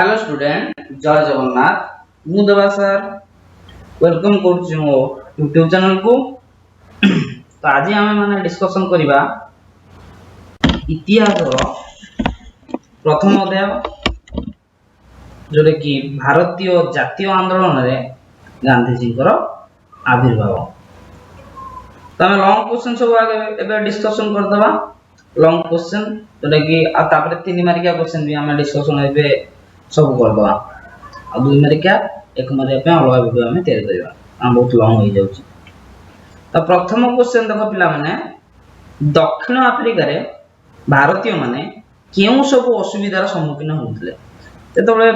Hello student जय जगन्नाथ मु देवा सर वेलकम करूछु मो यूट्यूब चैनल को। तो आज आम माने डिस्कशन करिबा इतिहास प्रथम अध्याय जोरे कि भारतीय जातीय आंदोलन रे गांधी जी आविर्भाव। तो हम लॉन्ग क्वेश्चन सब आगे एबे डिस्कशन कर दबा। लॉन्ग क्वेश्चन जोरे कि आ तापर 3 मार्किया क्वेश्चन भी हम डिस्कशन एबे सब कर दबा। आ 2 मार्किया 1 मार्किया पे अलग वीडियो हम तैयार करबा। हम बहुत लॉन्ग हो जाउची। तो प्रथम क्वेश्चन देखो पिला माने दक्षिण अफ्रीका रे भारतीय माने केउ सब असुविधार सम्मुखीन होउतले जेतबे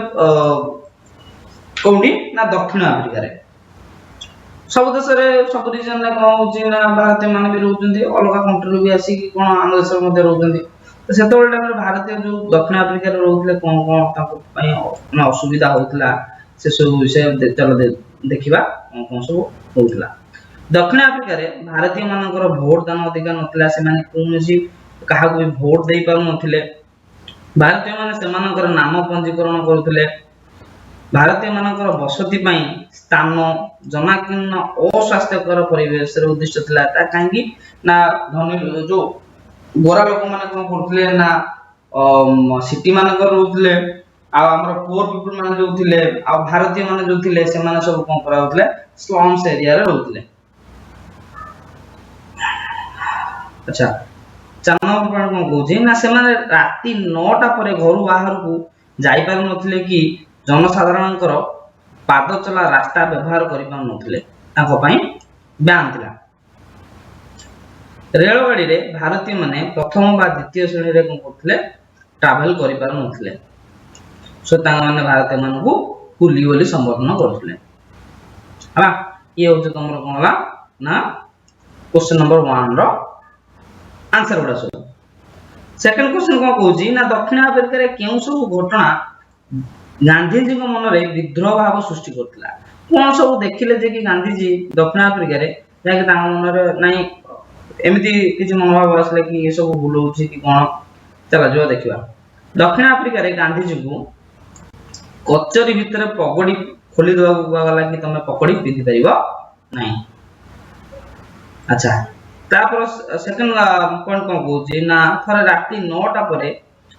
कोडी ना दक्षिण अफ्रीका रे सब देश रे सब रीजन रे कोन होउची ना भारतीय माने भी रहउचंदी अलग कंट्री भी आसी कि कोन आम देश मध्ये रहउचंदी। तो सेतबे टाइम रे भारतीय जो दक्षिण अफ्रीका रे रहउतले कोन कोन ताको पई ना असुविधा होउतला से सब विषय चलो देखिबा कोन कोन सब होउतला। दक्षिण अफ्रीका रे भारतीय मानकर वोट दान अधिकार नथिला से माने कोनसी काहा को भी वोट देई पाउ नथिले। भारतीय माने सेमानकर नाम पंजीकरण करूथिले। भारतीय मानकर बसति पई स्थान जनाकीर्ण अस्वास्थ्यकर परिवेश रे उद्दिष्ट थिला ता कांगी ना धनी जो गोरा लोक माने कोन करथिले ना सिटी मानकर रहउथिले आ हमर पोर पीपल माने जो थिले आ भारतीय माने जो थिले से माने सब कोन कराउथिले स्लम्स एरिया रे रहउथिले। अच्छा 4 नंबर पॉइंट कोन कहूची ना से माने राती 9टा परे घर बाहर को जाई पार नथिले कि जनसाधारणकर पाद चला रास्ता व्यवहार करि पार नथिले ताको पई ब्यान थिला। रेलगाड़ी रे भारतीय माने प्रथम बा द्वितीय श्रेणी रे कोन करथिले ट्रैवल करि पार नथिले सो ता माने भारतीय मान को कुली बोली संबोधन करथिले। हा ये होचे तमरो कोन होला ना क्वेश्चन नंबर 1 रो आंसर बडा सब। सेकंड क्वेश्चन कोन कहूची ना दक्षिण अफ्रीका रे केउ सब घटना गांधी जी को मन रे विद्रोह भाव सृष्टि करथिला कोन सब देखिले जे कि गांधी जी दक्षिण अफ्रीका रे जाके ता मन रे नाही एमिति किछि मनोभाव आसले कि ये सब भूल होची कि कोन चला जो देखिबा। दक्षिण अफ्रीका रे गांधी जी को कचरी भितर पगड़ी खोली दवा गला कि तमे पगड़ी पिधि परिबो नाही। अच्छा तापर सेकंड पॉइंट कोन कहूची ना थरे राती 9टा परे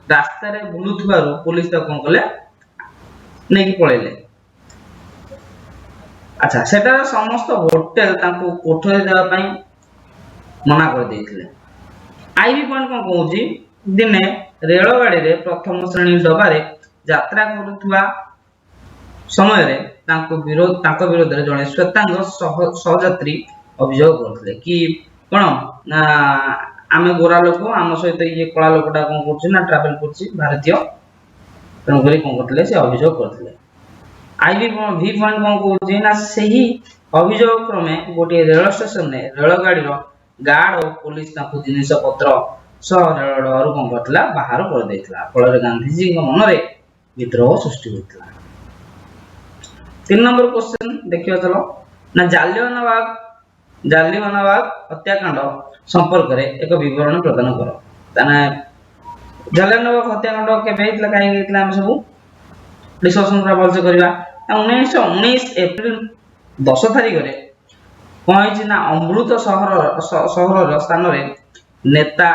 रास्ता रे बुलुथबारु पुलिस त कोन कले नै कि पळेले। अच्छा सेटा समस्त होटल तांको कोठरी देबा पई मना कर देथिले। आईबी पॉइंट कोन कहूची दिने रेल गाड़ी रे प्रथम श्रेणी डबा रे यात्रा करूथबा समय रे तांको विरोध रे जणे श्वेतांग सहयात्री अभियोग करथिले कि कोन ना आमे गोरा लोक आम सहित ये कला लोकटा कोन करछि ना ट्रैवल करछि भारतीय तन करी कोन करथिले से अभियोग करथिले। आईबी भी पॉइंट कोन कहछि ना सही अभियोग क्रमे गोटे रेल स्टेशन ने रेल गाड़ी रो गार्ड और पुलिस ताको जिनिस पत्र सह रेल डर कोन करथिला बाहर कर देथिला फल रे गांधी जी को मन रे विद्रोह सृष्टि होथिला। 3 नंबर क्वेश्चन देखियो चलो ना जालियानवाग हत्याकांड संपर्क रे एक विवरण प्रदान करो। ताने जालियानवाग हत्याकांड केबे हेतला काहे हेतला हम सब डिस्कशन करा बोलसे करबा। 1919 अप्रैल 10 तारिख रे कोइछि ना अमृत शहर स्थान रे नेता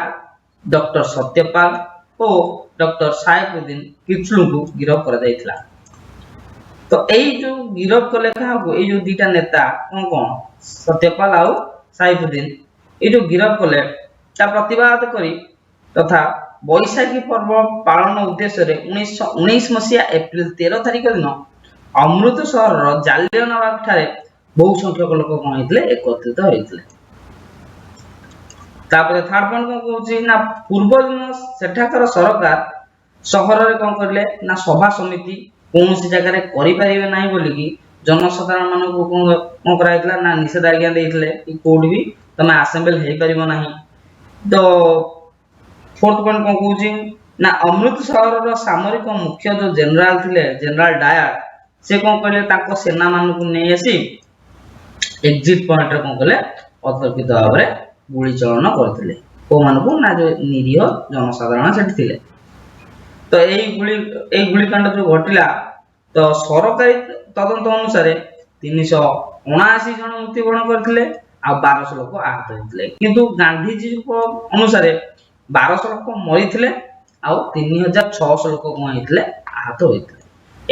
डॉक्टर सत्यपाल और डॉक्टर साइफुद्दीन किचलू को गिरफ्त करा जायतिला। तो एई जो गिरफ्त कले का को एई जो दीटा नेता कोन सत्यपाल और साइफुद्दीन ए जो गिरफ्त कले ता प्रतिवाद करी तथा बैशाखी पर्व पालन उद्देश्य रे 1919 मसिया अप्रैल 13 तारिख दिन अमृत शहर जालियानवाग ठारे बहु संख्यक लोक कोन हेतले एकत्रित होइतले। तापर थर्ड पॉइंट कोन कहूची ना पूर्व दिन सेठाकर सरकार शहर रे कोन करले ना सभा समिति कोनसी जगह रे करि परिबे नाही बोली कि जनसाधारण मान को कोन कराइतला ना निषेधाज्ञा देइतले कि कोड भी तमे असेंबल हेइ परिबो नाही। तो फोर्थ पॉइंट कोन कहूची ना अमृत शहर रो सामरिक मुख्य जो जनरल थिले जनरल डायर से कोन करले ताको सेना मान को नै आसी एग्जिट पॉइंट रे कोन करले अतर्कित भाबरे गुली चलन करथिले को मान को ना जो निरीह जनसाधारण सेठ थिले। तो এই গুলিকাণ্ড जो घटिला तो सरकारी तदंत अनुसार 379 जन मृत्युवरण करथिले आ 1200 लोक आहत होइथिले किंतु गांधीजी को अनुसार 1200 लोक मरिथिले आ 3600 लोक कोन होइथिले आहत होइथिले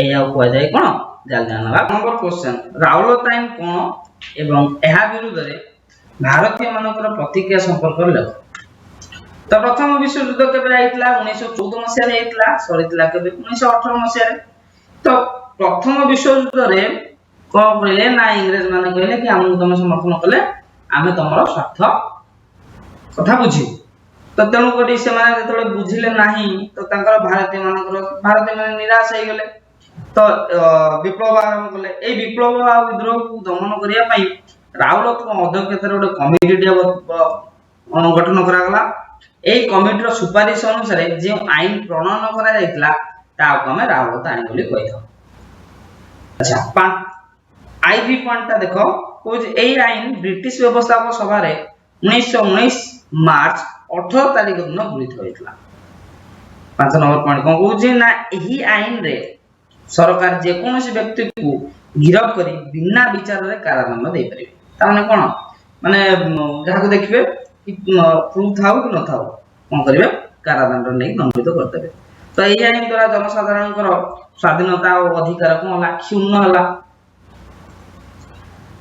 एया को जाय कोन जालियानवाला नंबर क्वेश्चन राउलत आईन कोन एवं एहा विरुद्ध रे भारतीय मानकर प्रतिक्रिया संपर्क लेख तो प्रथम विश्व युद्ध केबे आइतला 1914 मसिया रे आइतला सरितला केबे 1918 मसिया रे तो प्रथम विश्व युद्ध रे को बोले ना इंग्रेज माने कहले कि हमहु तुम समर्थन कले आमे तमरो स्वार्थ कथा बुझी तो तेनु कोडी से माने जेतले बुझिले नाही तो तांकर भारतीय माने निराश हो गले तो विप्लव आरंभ कले ए विप्लव आ विद्रोह को दमन करिया पई राउलत को अध्यक्षतार गोटे कमिटी गठन करा गला এই কমিটির সুপারিশ অনুসারে যে আইন প্রণয়ন করা যাইতলা তাও আমি রাউলত আইন বলি কইতাম আচ্ছা আইভি পয়েন্টটা দেখো কোজ এই আইন ব্রিটিশ ব্যবস্থাপক সভারে 1919 মার্চ 18 তারিখ দিন গৃহীত হইতলা 5 নম্বর পয়েন্ট কোন কোজি না এই আইন রে সরকার যে কোনসি ব্যক্তি কো গিরফ করি বিনা বিচারে কারাদণ্ড দেই পারিবে তার মানে কোন মানে যাহাকে দেখিবে प्रूफ थाउ कि न थाउ कोन करिवे कारादंड नै दंडित करतबे तो एई आईन द्वारा जनसाधारण कर स्वाधीनता और अधिकार को होला क्षुण्ण होला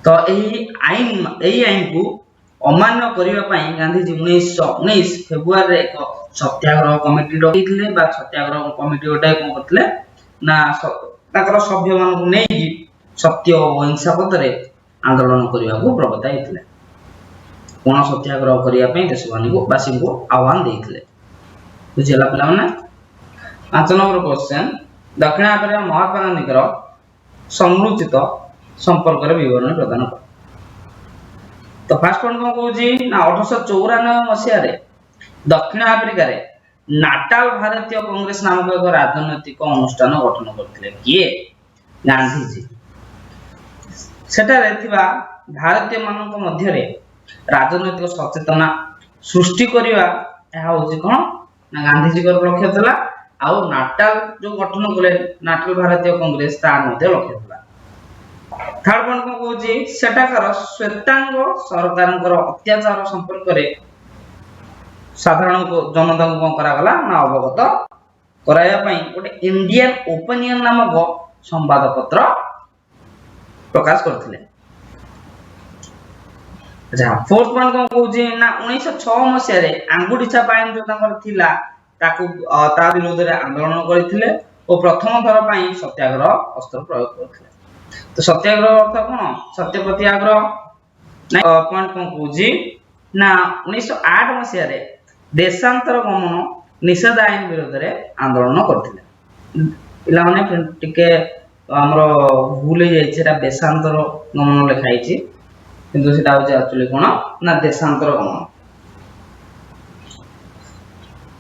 तो एई आईन को अमान्य करिवा पई गांधीजी 1919 फेब्रुआरी रे एक सत्याग्रह कमिटी डकिथिले बा सत्याग्रह कमिटी ओटा कोन करथिले ना ताकर सभ्य मान को नै सत्य और अहिंसा पथरे आंदोलन करिवा को प्रबताइथिले कोन सत्याग्रह करिया पई देशवासी को आह्वान देथिले बुझिला पिला माने 5 नंबर क्वेश्चन दक्षिण अफ्रीका महात्मा गांधी कर संरचित संपर्क रे विवरण प्रदान कर तो फर्स्ट पॉइंट को कहूजी ना 1894 मसिया रे दक्षिण अफ्रीका रे नाटाल भारतीय कांग्रेस नामक एक राजनैतिक अनुष्ठान गठन करथिले किए गांधी जी सेटा रे थिबा भारतीय मानक मध्य रे राजनैतिक सचेतना सृष्टि करिवा एहा होची कोन ना गांधी जी कर लक्ष्य थला आ नाटाल जो गठन कले नाटाल भारतीय कांग्रेस तार मध्ये लक्ष्य थला थर्ड पॉइंट को कहूची सेटाकर श्वेतांग सरकारनकर अत्याचार संपर्क रे साधारण को जनता को करा गला ना अवगत कराया पई ओटे इंडियन ओपिनियन नामक संवाद पत्र प्रकाश करथिले अच्छा फोर्थ पॉइंट को कहूची ना 1906 मसिया रे आंगुठी छाप आईन जो तांकर थिला ताकू ता विरोध रे आंदोलन करथिले और प्रथम थर पई सत्याग्रह अस्त्र प्रयोग करथिले तो सत्याग्रह अर्थ कोन सत्य प्रत्याग्रह ना पॉइंट को कहूची ना 1908 मसिया रे देशांतर गमन निषेध आईन विरोध रे आंदोलन करथिले पिला माने टिके हमरो भूल हे जाय छेटा देशांतर गमन लिखाई छी किंतु सेटा होचे एक्चुअली कोन ना देशांतर गमन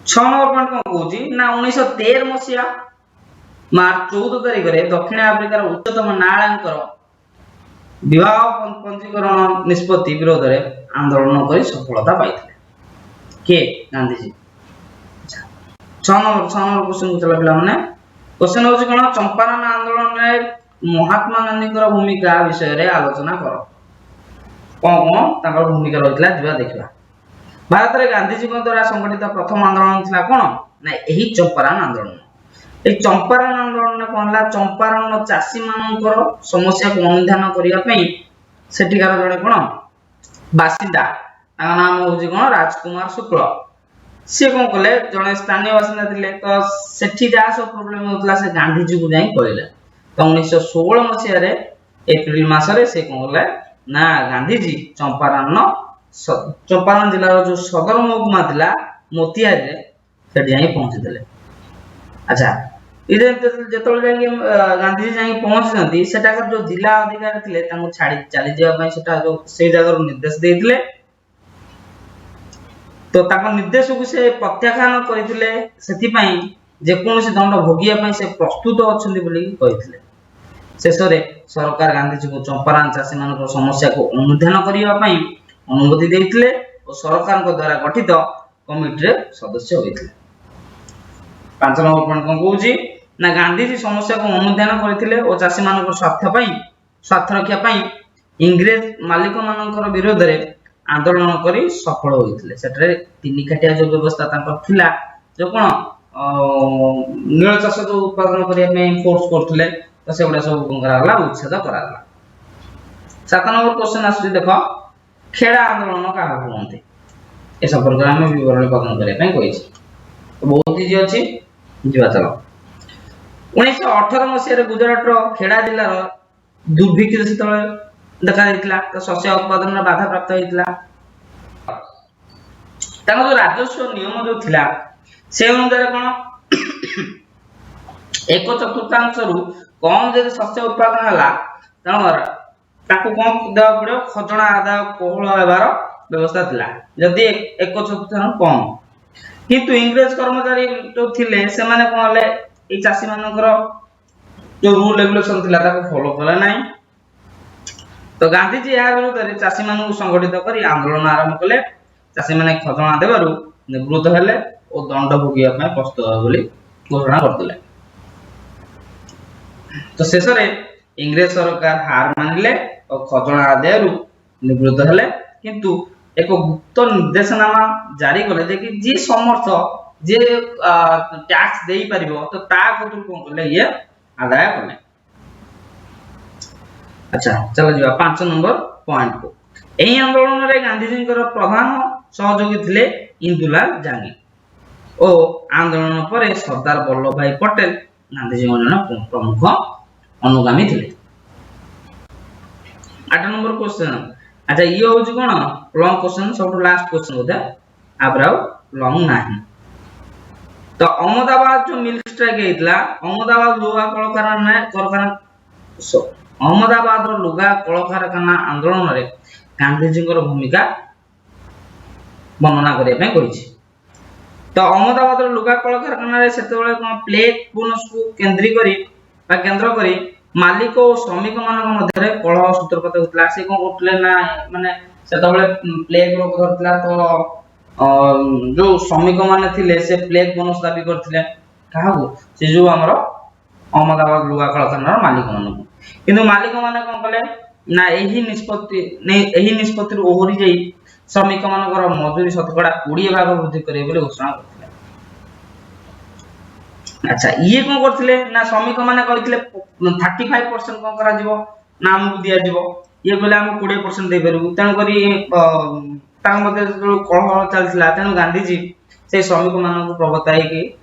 6 नंबर पॉइंट को कहूची ना 1913 मसिया मार्च 14 तारिख रे दक्षिण अफ्रीका रो उच्चतम न्यायालयकर विवाह पंजीकरण निष्पत्ति विरोध रे आंदोलन करी सफलता पाइथिले के गांधी जी 6 नंबर क्वेश्चन को चला पिला माने क्वेश्चन होची कोन चंपारण आंदोलन रे महात्मा गांधी कर भूमिका विषय रे आलोचना करो कोन ताकर भूमिका रहितला दिबा देखिबा भारत रे गांधी जी द्वारा संगठित प्रथम आंदोलन थिला कोन ना एही चंपारण आंदोलन ए चंपारण आंदोलन कोनला चंपारण चासी मानकर समस्या को अनुधान करिया पई सेठिकार जणे कोन बासिंदा ताका नाम होची कोन राजकुमार शुक्ल से कोन कले जणे स्थानीय बासिंदा थिले तो सेठी जा सब प्रॉब्लम होतला से गांधी जी को जाई कहले तो 1916 मसिया रे एप्रिल मास रे से कोन कले ना गांधी जी चंपारण जिला रो जो सदर महकुमा थिला मोतिहारी रे सेठी जाई पहुंची देले अच्छा इदे जेतोल जाई गांधी जी जाई पहुंचनती सेटा कर जो जिला अधिकारी थिले तांको छाडी चली जेवा पई सेटा जो से जगह रो निर्देश देथिले तो ताको निर्देश को से प्रत्याख्यान करिथिले सेति पई जे कोनोसी दंड भोगिया पई से प्रस्तुत अछंती बोली कहिथिले शेषरे सरकार गांधी जी को चंपारण चासी मानक समस्या को अनुधान करिवा पई अनुमति देथिले और सरकार को द्वारा गठित कमिटी रे सदस्य होइथिले ପାଞ୍ଚ ନମ୍ବର ପଏଣ୍ଟ କଣ କହୁଛି ନା ଗାନ୍ଧୀଜୀ ସମସ୍ୟାକୁ ଅନୁଧ୍ୟାନ କରିଥିଲେ ଓ ଚାଷୀ ମାନଙ୍କ ସ୍ୱାର୍ଥ ରକ୍ଷା ପାଇଁ ଇଂରେଜ ମାଲିକ ମାନଙ୍କର ବିରୋଧରେ ଆନ୍ଦୋଳନ କରି ସଫଳ ହୋଇଥିଲେ। ସେଠାରେ ତିନି କାଟିଆ ଯୋଉ ବ୍ୟବସ୍ଥା ତାଙ୍କର ଥିଲା, ଯୋଉ କଣ ନୀଳ ଚାଷ ଯୋଉ ଉତ୍ପାଦନ କରିବା ପାଇଁ ଫୋର୍ସ କରୁଥିଲେ, ତ ସେଗୁଡା ସବୁ କଣ କରାଗଲା, ଉଚ୍ଛେଦ କରାଗଲା। 7 ନମ୍ବର କ୍ୱେଶ୍ଚନ ଆସୁଛି, ଦେଖ ଖେଡ଼ା ଆନ୍ଦୋଳନ କାହାକୁ କୁହନ୍ତି? ଏ ସମ୍ପର୍କରେ ଆମେ ବିବରଣୀ ପ୍ରଦାନ କରିବା ପାଇଁ କହିଛି। ବହୁତ ଇଜି ଅଛି, ଯିବା ଚାଲ। 1918 ମସିହାରେ ଗୁଜରାଟର ଖେଡ଼ା ଜିଲ୍ଲାର ଦୁର୍ଭିକ୍ଷ ସେତେବେଳେ ଦେଖା ଦେଇଥିଲା, ତ ଶସ୍ୟ ଉତ୍ପାଦନରେ ବାଧା ପ୍ରାପ୍ତ ହେଇଥିଲା। ତାଙ୍କ ଯୋଉ ରାଜସ୍ୱ ନିୟମ ଯୋଉ ଥିଲା, ସେ ଅନୁସାରେ କଣ 1/4 କମ ଯଦି ଶସ୍ୟ ଉତ୍ପାଦନ ହେଲା, ତେଣୁ ତାକୁ କଣ ଦେବାକୁ ପଡିବ, ଖଜଣା ଆଦାୟ କୋହଳ ହେବାର ବ୍ୟବସ୍ଥା ଥିଲା, ଯଦି 1/4 କମ। କିନ୍ତୁ ଇଂରେଜ କର୍ମଚାରୀ ଯୋଉ ଥିଲେ, ସେମାନେ କଣ ହେଲେ, এই ଚାଷୀ ମାନଙ୍କର ଯୋଉ ରୁଲ ରେଗୁଲେସନ ଥିଲା ତାକୁ ଫଲୋ କଲେ ନାହିଁ। ତ ଗାନ୍ଧୀଜୀ ଏହା ବିରୁଦ୍ଧରେ ଚାଷୀ ମାନଙ୍କୁ ସଂଗଠିତ କରି ଆନ୍ଦୋଳନ ଆରମ୍ଭ କଲେ। ଚାଷୀ ମାନେ ଖଜଣା ଦେବାରୁ ନିବୃତ୍ତ ହେଲେ ଓ ଦଣ୍ଡ ଭୋଗିବା ପାଇଁ ପ୍ରସ୍ତୁତ ହେବେ ବୋଲି ଘୋଷଣା କରିଥିଲେ। ତ ଶେଷରେ ଇଂରେଜ ସରକାର ହାର ମାନିଲେ ଓ ଖଜଣା ଆଦାୟରୁ ନିବୃତ୍ତ ହେଲେ, କିନ୍ତୁ ଏକ ଗୁପ୍ତ ନିର୍ଦ୍ଦେଶନାମା ଜାରି କଲେ ଯେ କି ଯିଏ ସମର୍ଥ, ଯେ ଟ୍ୟାକ୍ସ ଦେଇ ପାରିବ, ତ ତା କତରୁ କଣ କଲେ, ଇଏ ଆଦାୟ କଲେ। ଆଚ୍ଛା ଚलो ଯିବା 5 ନମ୍ବର ପଏଣ୍ଟ को। ଏହି ଆନ୍ଦୋଳନରେ ଗାନ୍ଧୀଜୀଙ୍କର ପ୍ରଧାନ ସହଯୋଗୀ ଥିଲେ ଇନ୍ଦୁଲାଲ ଜାଙ୍ଗି ଓ ଆନ୍ଦୋଳନ ପରେ ସରଦାର ବଲ୍ଲଭ ଭାଇ ପଟେଲ ଗାନ୍ଧୀଜୀଙ୍କ ଜଣେ ପ୍ରମୁଖ ଅନୁଗାମୀ ଥିଲେ। 8 ନମ୍ବର क्वेश्चन। अच्छा ये होଉଛି कोन लॉन्ग क्वेश्चन, सब लास्ट क्वेश्चन होता आबराउ लॉन्ग नाही। तो अहमदाबाद जो मिल्क स्ट्राइक हेतला, अहमदाबाद लुगा कलकारखाना आंदोलन रे गांधीजीଙ୍କର भूमिका वर्णना करिया ପାଇଁ କହିଛି। तो अहमदाबाद लुगा कलकारखाना रे सेतेबेले कोन प्लेग बोनस को केंद्र करी मालिक और श्रमिक मानक मध्य कलह सूत्रपात होतला। से कोन करतले ना, माने सेतेबेले प्लेग रोग धरतला, तो जो श्रमिक माने थिले से प्लेग बोनस दाबी करथिले काहाको, से जो हमरो अहमदाबाद लुगा कलकारखाना मालिक मानक। किंतु मालिक माने कोन कले ना, एही निष्पत्ति ओहरी जाई श्रमिक मानकर मजूरी शतकड़ा 20 भाग वृद्धि करे बोले घोषणा करथिले। अच्छा ये कोन करथिले ना, श्रमिक माने कहिथिले 35% कोन करा जिवो ना, हमकु दिया जिवो, ये बोले हम 20% दे परबु। तन करी तांग मध्ये जो कलह चलथिला, तेनु गांधीजी से श्रमिक मानक प्रबताई कि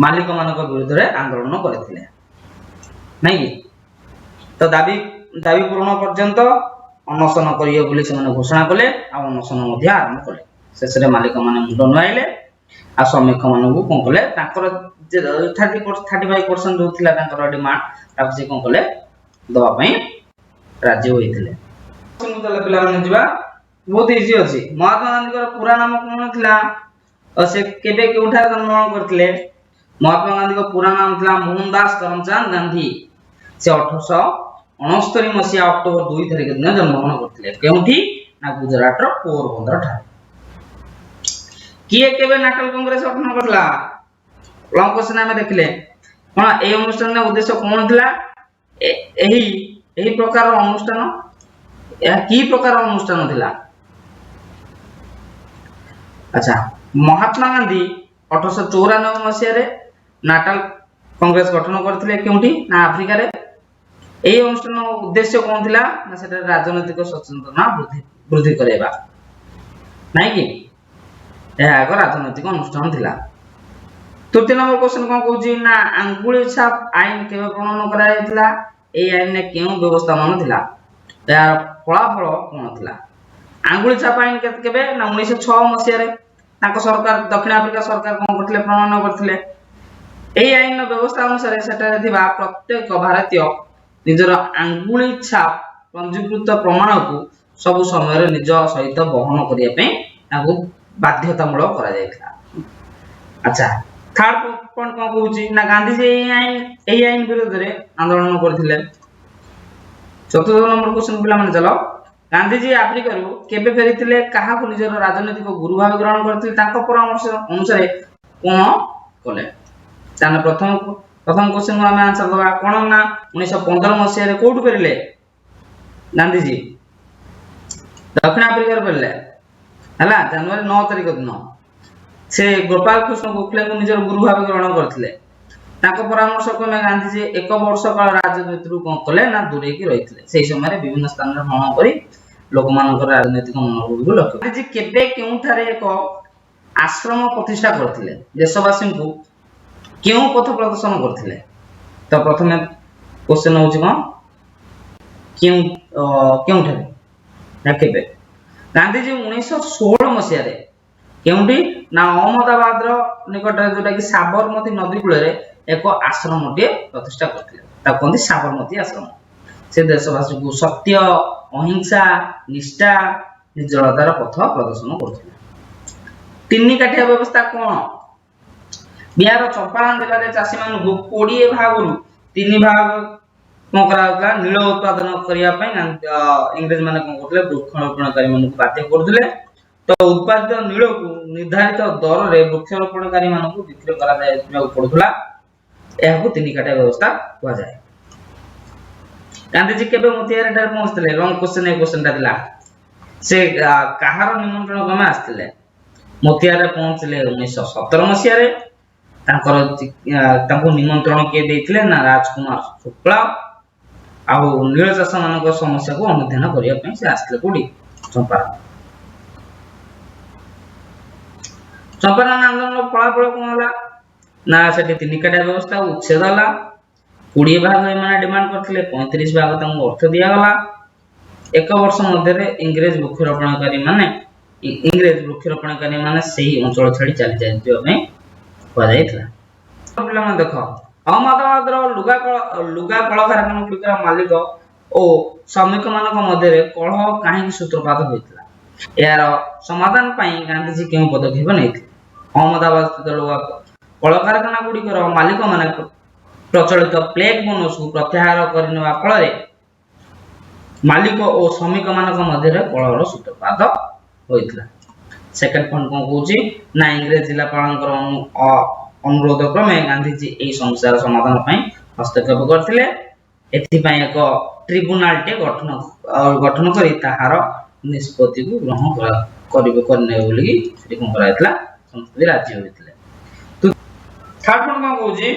मालिक मानक विरुद्ध रे आंदोलन करथिले, नै कि। तो दाबी पूर्ण पर्यंत अनशन करियो बोली से माने घोषणा कले, आ अनशन मध्ये आरंभ कले। शेषरे मालिक माने मुंड नुआइले, आ श्रमिक मानकु कोन कले, ताकर 35% जो थिला ताकर डिमांड ताकु से कोन कले दवा पई राजी होइथिले। सुन तले पिला माने जिबा, बहुत इजी अछि। महात्मा गांधी को पूरा नाम कोन थिला, और से केबे केउठा जन्मग्रहण करथिले? महात्मा गांधी को पूरा नाम थिला मोहनदास करमचंद गांधी। से 1869 मसिया अक्टोबर 2 तारिख दिन जन्मग्रहण करथिले। केउठी ना, गुजरात रो पोरबंदर ठारे। किए केबे नेशनल कांग्रेस गठन करला? लॉन्ग क्वेश्चन में देखले कोन ए अनुष्ठान ना उद्देश्य कोन थिला? एही प्रकार अनुष्ठान, या की प्रकार अनुष्ठान थिला? अच्छा महात्मा गांधी 1894 मसिया रे नेशनल कांग्रेस गठन करथिले। केउठी ना, अफ्रीका रे। एही अनुष्ठान उद्देश्य कोन थिला ना, सेटा राजनीतिक सचेतना वृद्धि करेबा, नै कि एहा एक राजनीतिक अनुष्ठान थिला। तृतीय नंबर क्वेश्चन कोन कहूची ना, अंगुली छाप आईन केबे प्रणयन करा जायतिला? ए आईन ने केउ व्यवस्था मान थिला? यार फलाफल कोन थिला? अंगुली छाप आईन केबे ना 1906 मसिया रे ताको सरकार, दक्षिण अफ्रीका सरकार कोन करथिले, प्रणयन करथिले। एही आईन व्यवस्था अनुसार सेटा थिबा प्रत्येक भारतीय निजर अंगुली छाप पंजीकृत प्रमाण को सब समय रे निज सहित वहन करिया पे ताको बाध्यतामूलक करा जायतिला। अच्छा थर्ड पॉइंट कोन कहूची ना, गांधीजी एही आईन विरुद्ध रे आंदोलन करथिले। चतुर्थ नंबर क्वेश्चन पिला माने चलो, गांधीजी अफ्रीका रु केबे फेरिथिले, काहा को निजर राजनीतिक गुरु भाव ग्रहण करथिले, ताको परामर्श अनुसार कोन कले? ताने प्रथम क्वेश्चन को आम आंसर दबा कोन ना 1915 मसिया रे कोड फेरले गांधी जी दक्षिण अफ्रीका रे फेरले हला जनवरी 9 तारिख दिन से गोपाल कृष्ण गोखले को निजर गुरु भाव ग्रहण करथिले ताको परामर्श क्रमे गांधी जी एक वर्ष काल राजनीति रु कोन कले ना दूरे की रहिथिले सेही समय रे विभिन्न स्थान रे भ्रमण करी लोक मानकर राजनीतिक मनोभाव को लक्ष्य गांधी जी केबे केउठारे एक आश्रम प्रतिष्ठा करथिले देशवासी को क्यों पथ प्रदर्शन करथिले तो प्रथमे क्वेश्चन होची कोन क्यों ठारे ना केबे गांधी जी 1916 मसिया रे केउंटी ना अहमदाबाद रो निकट जोटा कि साबरमती नदी कूल रे एक आश्रम टे प्रतिष्ठा करथिले ता कोंदी साबरमती आश्रम से देशवासी को सत्य अहिंसा निष्ठा निर्जलतार पथ प्रदर्शन करथिले तीन काठिया व्यवस्था कोन बिहार चंपारण जिले में चाषी मान 20 भाग रु 3 भाग कोन करा नील उत्पादन करिया पय इंग्रज माने कोन करथले वृक्षारोपणकारी मान को बाध्य करथले तो उत्पादित नील को निर्धारित दर रे वृक्षारोपणकारी मान को बिक्री करा जाय पड़ुथला एहा को तीन काठिया व्यवस्था हुआ जाय गांधी जी केबे मोतिहारी ठार पहुंचले लॉन्ग क्वेश्चन ए क्वेश्चन ता दिला से कहार निमंत्रण क्रमे आस्थिले मोतिहारी पहुंचले 1917 मसिया रे तांको निमंत्रण के देथिले ना राजकुमार शुक्ला आ नील चाष मानक समस्या को अनुध्यान करिया पय से आस्थिले कोडी चंपारण आंदोलन फलाफल कोन होला ना सेठी तीन काठिया व्यवस्था उच्छेद होला 20 भाग एमाने डिमांड करथिले 35 भाग तांको अर्थ दिया गला एक वर्ष मध्य रे इंग्रज वृक्षारोपणकारी माने सही अंचल छाडी चली जायतियो में हो जायतला प्रॉब्लम देखो अहमदाबाद रो लुगा कल कारखाना गुलिकर मालिक ओ श्रमिक मानक मध्य रे कलह काहे सूत्रपात होइतला यार समाधान पई गांधी जी केउ पदक्षेप नैथिले अहमदाबाद स्थित लुगा कल कारखाना गुलिकर मालिक माने प्रचलित प्लेग बोनस को प्रत्याहार करनेवा फल रे मालिक और श्रमिक मानक मध्य रे कलहर सूत्रपात होइतला सेकंड पॉइंट कोन कहूची ना इंग्रज जिलापालंकर अनुरोध क्रमे गांधी जी एही समस्यार समाधान पई हस्तक्षेप करथिले एथि पई एक ट्रिब्यूनल टे गठन करी ताहार निष्पत्ति को ग्रहण करने बोली सेठी कोन करायतला संस्कृति राज्य होइतले तो थर्ड पॉइंट कोन कहूची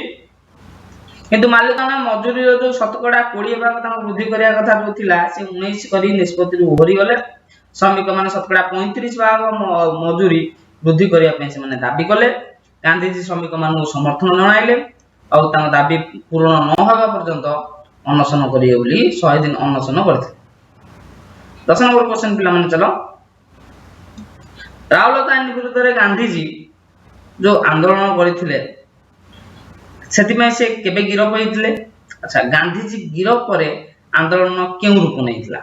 किंतु मालिकाना मजूरी जो शतकड़ा 20 भाग ता वृद्धि करिया कथा जो थिला से 19 करी निष्पत्ति रु ओहरी गले श्रमिक माने शतकड़ा 35 भाग मजूरी वृद्धि करिया पे से माने दाबी कले गांधी जी श्रमिक मान समर्थन जणाइले और ता दाबी पूर्ण न होगा पर्यंत अनशन करिए बोली 100 दिन अनशन करथे 10 नंबर क्वेश्चन पिला माने चलो रावलता आईन विरुद्ध रे गांधी जी जो आंदोलन करथिले सेति में से केबे गिरफ होइतले अच्छा गांधी जी गिरफ परे आंदोलन केउ रूप नैथिला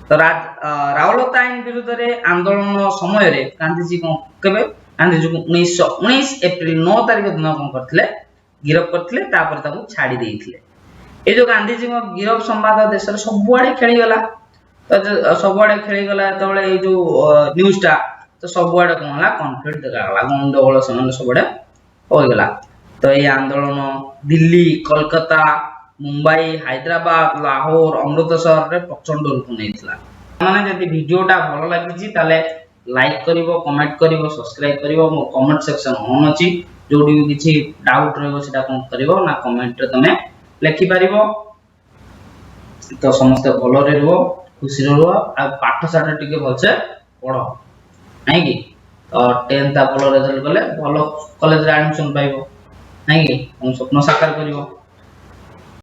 तो रावलता आईन विरुद्ध रे आंदोलन समय रे गांधी जी को केबे गांधी जी को 1919 अप्रैल 9 तारिख दिन कोन करथिले गिरफ करथिले तापर ताको छाडी देइथिले ए जो गांधी जी को गिरफ संवाद देश रे सबुआडे खेली गला तो सबुआडे खेली गला तबले ए जो न्यूज़ ता तो सबुआडे कोन होला कॉन्फ्लिक्ट देखा गला गंडगोल समान सबुआडे होय गला तो ये आंदोलन दिल्ली कोलकाता मुंबई हैदराबाद लाहौर अमृतसर रे प्रचंड रूप नैथिला माने जदि वीडियोटा भलो लागिछि ताले लाइक करिवो कमेंट करिवो सब्सक्राइब करिवो मो कमेंट सेक्शन ऑन अछि जोडी भी किछि डाउट रहबो सेटा कोन करिवो ना कमेंट रे तमे लिखि पारिवो तो समस्त भलो रे रहबो खुशी रहबो आ पाठ साठ टिके भलसे पढो नै कि तो 10th भलो रिजल्ट कले भलो कॉलेज रे एडमिशन पाइबो नहीं कि हम स्वप्न साकार करिवो।